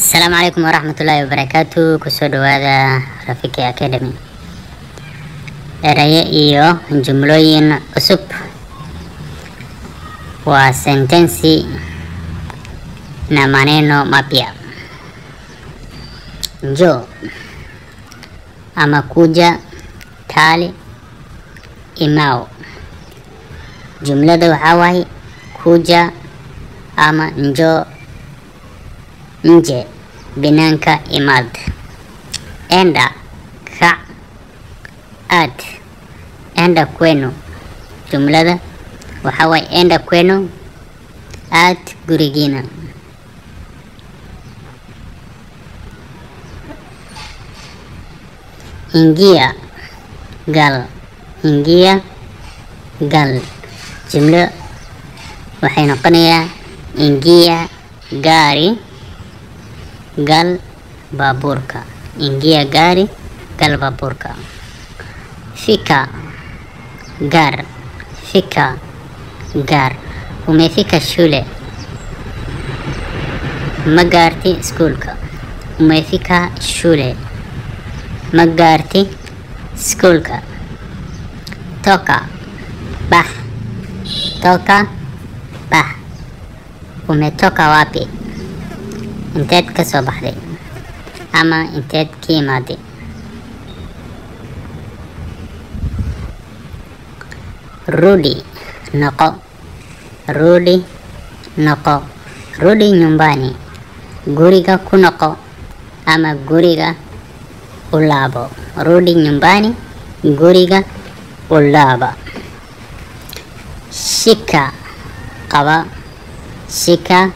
Assalamualaikum warahmatullahi wabarakatuh. Kusoo dhawaada Rafiki Academy. Erayo iyo jumlooyin cusub waa sentensi na maneno mapya. Njoo ama kuja, kali, imao. Jumlada waxaa waaye kuja ama njoo, nje, binaanka imaad. Enda, kac, aad, enda kwenu. Jumlada waxaa waaye enda kwenu, aad gurigiina. Ingia, gal, ingia, gal. Jumlo waxay noqonayaa ingia gari, gal baabuurka. Ingia gari, gal baabuurka. Fika, gar, fika, gar. Umefika shule. Ma gaarti iskuulka. Umefika shule. Ma gaarti iskuulka. Toka, bah, toka, bah. Umetoka wapi? Inteed ka soo baxday ama inteed ka imaaday. Rudi, noqo, rudi, noqo. Rudi nyumbani, guriga ku noqo ama guriga u laabo. Rudi nyumbani, guriga u laaba. Shika, qaba, shika,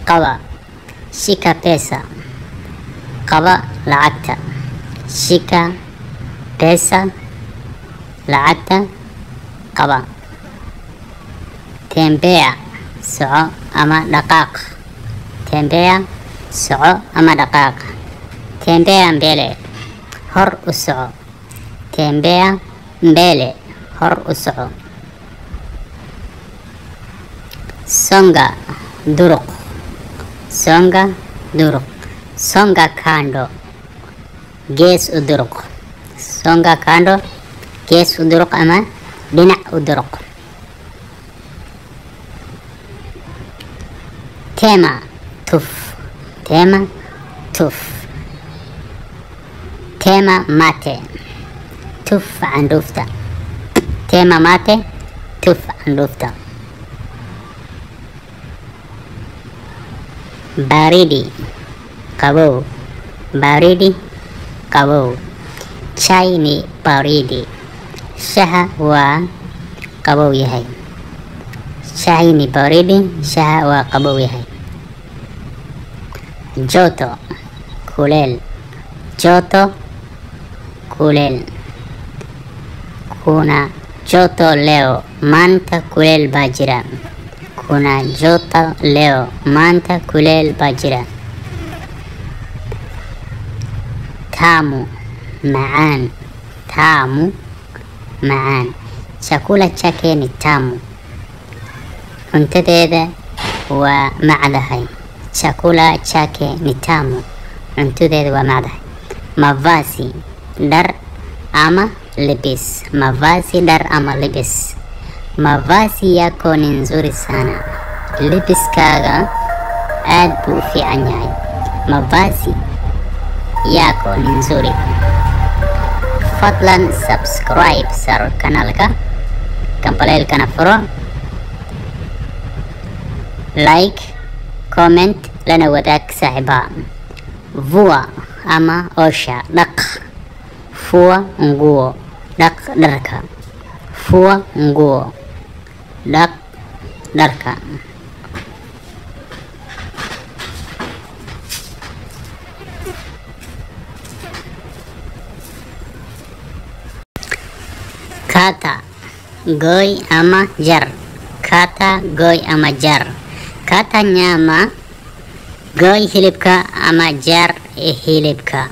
qaba. Shika pesa, qaba lacagta. Shika pesa, lacagta, qaba. Tembea, soco ama dhaqaaq. Tembea, soco ama dhaqaaq. Tembea mbele, hor u soco. Tembea mbele, hor u soco. Songa, duruq. Songa, duruq. Songa kando, gees u duruq. Songa kando, gees u duruq ama dhinac u duruq. Tema, tuf. Tema, tuf. Tema mate, tuf candhuufta. Tema mate, tuf candhuufta. Baridi, qabow. Baridi, qabow. Chai ni baridi. Shaha waa qabow yahay. Chai ni baridi, shaha waa qabow yahay. Joto, kuleel. Joto, kuleel. Kuna joto leo, maanta kuleel baa jira. Kuna joto leo, maanta kuleel baa jira. Tamu, macaan. Tamu, macaan. Chakula chake ni tamu. Cuntadeeda waa macdahay. Chakula chake ni tamu. Cuntadeeda waa macdahay. Mavazi, dhar ama libis. Mavazi, dhar ama libis. Mavazi yako ni nzuri sana. Libiskaaga aad buu u fiican yahay. Mavazi yako ni nzuri. Fadlan subscribe sar kanaalka, gambaleelkana furo, like, comment, lana wadaag saaxiiba. Vua ama osha, dhaq. Fua nguo, dhaq dharka. Fua nguo, dhaq dharka. Kata, goy ama jar. Kata, goy ama jar. Kata nyama, goy hilibka ama jar hilibka.